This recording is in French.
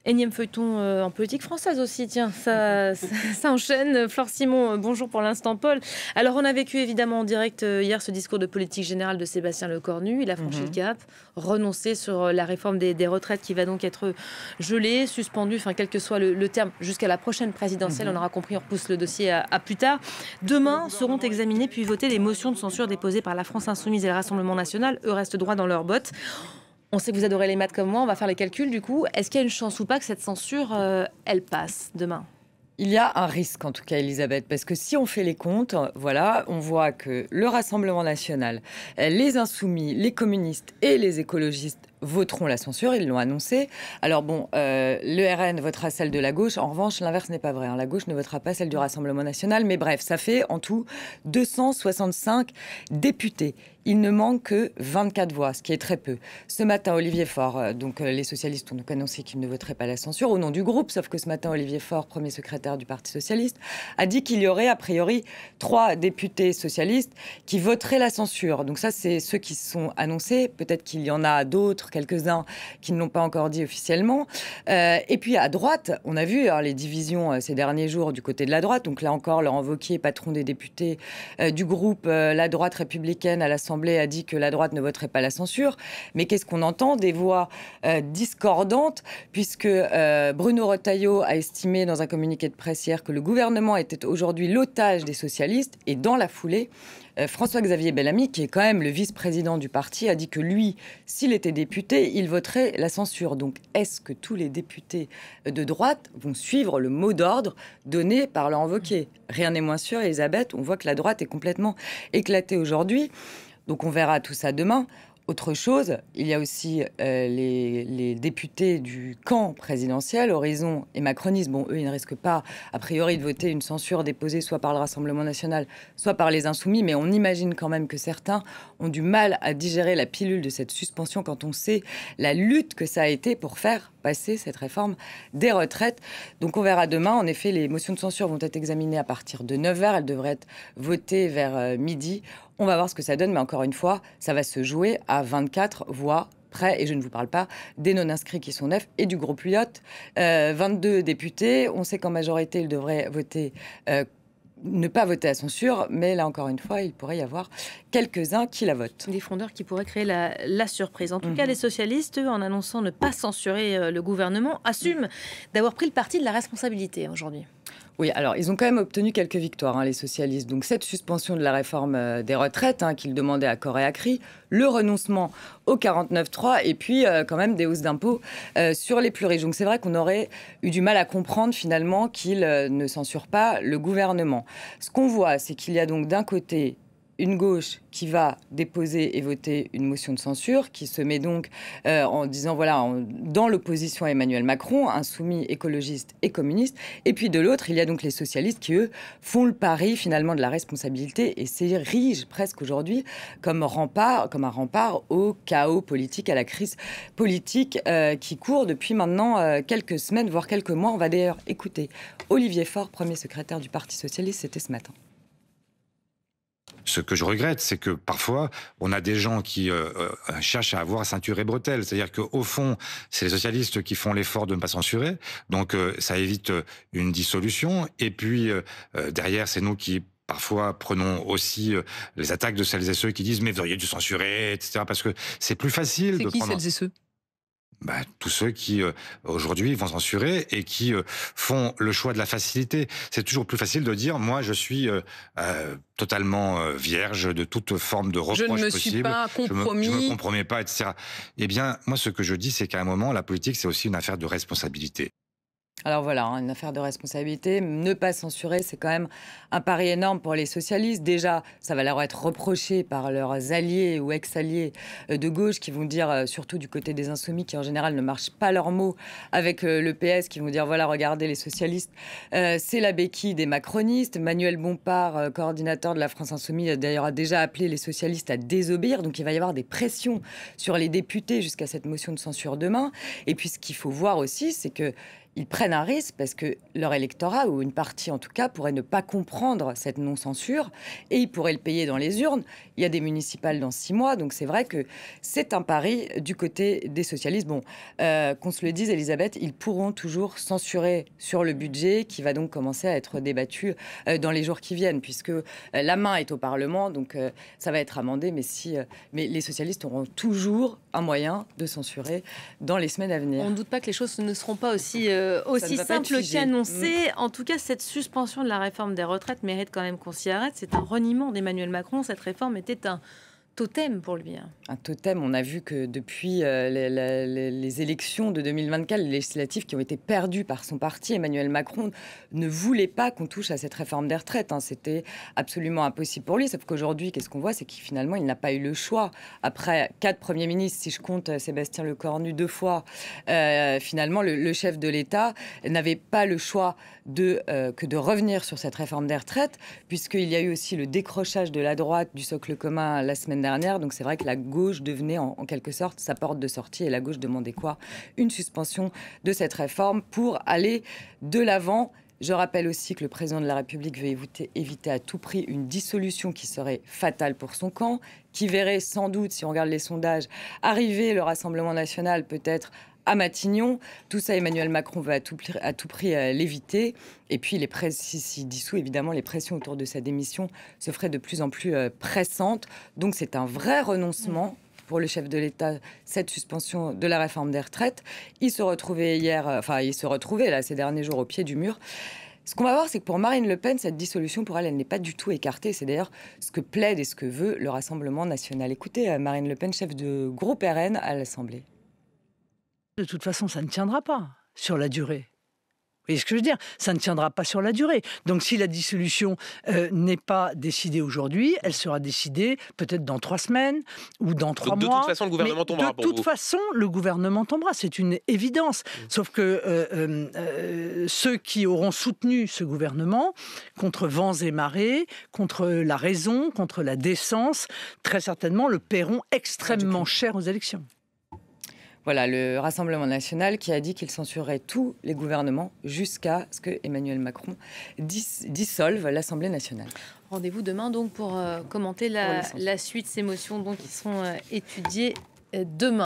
Énième feuilleton en politique française aussi, tiens, ça enchaîne. Flore Simon, bonjour pour l'instant Paul. Alors on a vécu évidemment en direct hier ce discours de politique générale de Sébastien Lecornu. Il a franchi le cap, renoncé sur la réforme des retraites qui va donc être gelée, suspendue, enfin quel que soit le terme, jusqu'à la prochaine présidentielle. On aura compris, on repousse le dossier à plus tard. Demain seront examinées puis votées les motions de censure déposées par la France Insoumise et le Rassemblement National. Eux restent droit dans leurs bottes. On sait que vous adorez les maths comme moi, on va faire les calculs du coup. Est-ce qu'il y a une chance ou pas que cette censure, elle passe demain ? Il y a un risque en tout cas, Elisabeth, parce que si on fait les comptes, voilà, on voit que le Rassemblement national, les Insoumis, les communistes et les écologistes voteront la censure, ils l'ont annoncé. Alors bon, le RN votera celle de la gauche. En revanche, l'inverse n'est pas vrai. La gauche ne votera pas celle du Rassemblement national. Mais bref, ça fait en tout 265 députés. Il ne manque que 24 voix, ce qui est très peu. Ce matin, Olivier Faure, donc les socialistes ont donc annoncé qu'ils ne voteraient pas la censure au nom du groupe, sauf que ce matin, Olivier Faure, premier secrétaire du Parti socialiste, a dit qu'il y aurait a priori 3 députés socialistes qui voteraient la censure. Donc ça, c'est ceux qui sont annoncés. Peut-être qu'il y en a d'autres, quelques-uns qui ne l'ont pas encore dit officiellement. Et puis à droite, on a vu les divisions ces derniers jours du côté de la droite. Donc là encore, Laurent Wauquiez, patron des députés du groupe La Droite Républicaine à l'Assemblée, a dit que la droite ne voterait pas la censure. Mais qu'est-ce qu'on entend? Des voix discordantes, puisque Bruno Retailleau a estimé dans un communiqué de presse hier que le gouvernement était aujourd'hui l'otage des socialistes. Et dans la foulée, François-Xavier Bellamy, qui est quand même le vice-président du parti, a dit que lui, s'il était député, il voterait la censure. Donc, est-ce que tous les députés de droite vont suivre le mot d'ordre donné par Laurent Wauquiez? Rien n'est moins sûr, Elisabeth. On voit que la droite est complètement éclatée aujourd'hui. Donc, on verra tout ça demain. Autre chose, il y a aussi les députés du camp présidentiel, Horizon et Macronisme. Bon, eux, ils ne risquent pas, a priori, de voter une censure déposée soit par le Rassemblement national, soit par les Insoumis. Mais on imagine quand même que certains ont du mal à digérer la pilule de cette suspension quand on sait la lutte que ça a été pour faire passer cette réforme des retraites. Donc on verra demain. En effet, les motions de censure vont être examinées à partir de 9h. Elles devraient être votées vers midi. On va voir ce que ça donne, mais encore une fois, ça va se jouer à 24 voix près, et je ne vous parle pas des non-inscrits qui sont 9 et du groupe Liot. 22 députés, on sait qu'en majorité, ils devraient voter... ne pas voter la censure, mais là encore une fois, il pourrait y avoir quelques-uns qui la votent. Des frondeurs qui pourraient créer la surprise. En tout cas, les socialistes, eux, en annonçant ne pas censurer le gouvernement, assument d'avoir pris le parti de la responsabilité aujourd'hui. Oui, alors ils ont quand même obtenu quelques victoires, les socialistes. Donc cette suspension de la réforme des retraites qu'ils demandaient à corps et à cri, le renoncement au 49.3 et puis quand même des hausses d'impôts sur les plus riches. Donc c'est vrai qu'on aurait eu du mal à comprendre finalement qu'ils ne censurent pas le gouvernement. Ce qu'on voit, c'est qu'il y a donc d'un côté une gauche qui va déposer et voter une motion de censure, qui se met donc en disant, voilà, dans l'opposition à Emmanuel Macron, insoumis, écologistes et communistes. Et puis de l'autre, il y a donc les socialistes qui, eux, font le pari finalement de la responsabilité et s'érigent presque aujourd'hui comme un rempart au chaos politique, à la crise politique qui court depuis maintenant quelques semaines, voire quelques mois. On va d'ailleurs écouter Olivier Faure, premier secrétaire du Parti socialiste, c'était ce matin. Ce que je regrette, c'est que parfois, on a des gens qui cherchent à avoir ceinture et bretelles. C'est-à-dire qu'au fond, c'est les socialistes qui font l'effort de ne pas censurer. Donc, ça évite une dissolution. Et puis, derrière, c'est nous qui... Parfois, prenons aussi les attaques de celles et ceux qui disent « mais vous auriez dû censurer », etc. Parce que c'est plus facile de prendre... C'est qui, prendre... celles et ceux? Tous ceux qui, aujourd'hui, vont censurer et qui font le choix de la facilité. C'est toujours plus facile de dire, moi, je suis totalement vierge de toute forme de reproche possible. Je ne me suis pas compromis. Je me compromets pas, etc. Eh bien, moi, ce que je dis, c'est qu'à un moment, la politique, c'est aussi une affaire de responsabilité. Alors voilà, une affaire de responsabilité. Ne pas censurer, c'est quand même un pari énorme pour les socialistes. Déjà, ça va leur être reproché par leurs alliés ou ex-alliés de gauche qui vont dire, surtout du côté des insoumis, qui en général ne marchent pas leurs mots avec le PS, qui vont dire, voilà, regardez les socialistes, c'est la béquille des macronistes. Manuel Bompard, coordinateur de la France Insoumise, d'ailleurs a déjà appelé les socialistes à désobéir. Donc il va y avoir des pressions sur les députés jusqu'à cette motion de censure demain. Et puis ce qu'il faut voir aussi, c'est que ils prennent un risque parce que leur électorat, ou une partie en tout cas, pourrait ne pas comprendre cette non-censure et ils pourraient le payer dans les urnes. Il y a des municipales dans 6 mois, donc c'est vrai que c'est un pari du côté des socialistes. Bon, qu'on se le dise, Elisabeth, ils pourront toujours censurer sur le budget qui va donc commencer à être débattu dans les jours qui viennent, puisque la main est au Parlement, donc ça va être amendé, mais les socialistes auront toujours un moyen de censurer dans les semaines à venir. On ne doute pas que les choses ne seront pas aussi simples qu'annoncées. En tout cas, cette suspension de la réforme des retraites mérite quand même qu'on s'y arrête. C'est un reniement d'Emmanuel Macron. Cette réforme était un totem pour lui. Un totem. On a vu que depuis les élections de 2024, les législatives qui ont été perdues par son parti, Emmanuel Macron ne voulait pas qu'on touche à cette réforme des retraites. C'était absolument impossible pour lui. Sauf qu'aujourd'hui, qu'est-ce qu'on voit? C'est qu'il finalement, il n'a pas eu le choix. Après 4 premiers ministres, si je compte Sébastien Lecornu 2 fois, finalement, le chef de l'État n'avait pas le choix que de revenir sur cette réforme des retraites, puisqu'il y a eu aussi le décrochage de la droite du socle commun la semaine dernière. Donc c'est vrai que la gauche devenait en quelque sorte sa porte de sortie, et la gauche demandait quoi? Une suspension de cette réforme pour aller de l'avant. Je rappelle aussi que le président de la République veut éviter à tout prix une dissolution qui serait fatale pour son camp, qui verrait sans doute, si on regarde les sondages, arriver le Rassemblement national peut-être à Matignon. Tout ça, Emmanuel Macron veut à tout prix l'éviter. Et puis, s'il dissout, évidemment, les pressions autour de sa démission se feraient de plus en plus pressantes. Donc, c'est un vrai renoncement pour le chef de l'État, cette suspension de la réforme des retraites. Il se retrouvait ces derniers jours au pied du mur. Ce qu'on va voir, c'est que pour Marine Le Pen, cette dissolution, pour elle, elle n'est pas du tout écartée. C'est d'ailleurs ce que plaide et ce que veut le Rassemblement national. Écoutez, Marine Le Pen, chef de groupe RN à l'Assemblée. De toute façon, ça ne tiendra pas sur la durée. Vous voyez ce que je veux dire? Ça ne tiendra pas sur la durée. Donc si la dissolution n'est pas décidée aujourd'hui, elle sera décidée peut-être dans 3 semaines ou dans 3 mois. De toute façon, le gouvernement tombera pour vous. De toute façon, le gouvernement tombera. C'est une évidence. Sauf que ceux qui auront soutenu ce gouvernement contre vents et marées, contre la raison, contre la décence, très certainement le paieront extrêmement cher aux élections. Voilà, le Rassemblement national qui a dit qu'il censurerait tous les gouvernements jusqu'à ce que Emmanuel Macron dissolve l'Assemblée nationale. Rendez-vous demain donc pour commenter la suite de ces motions qui seront étudiées demain.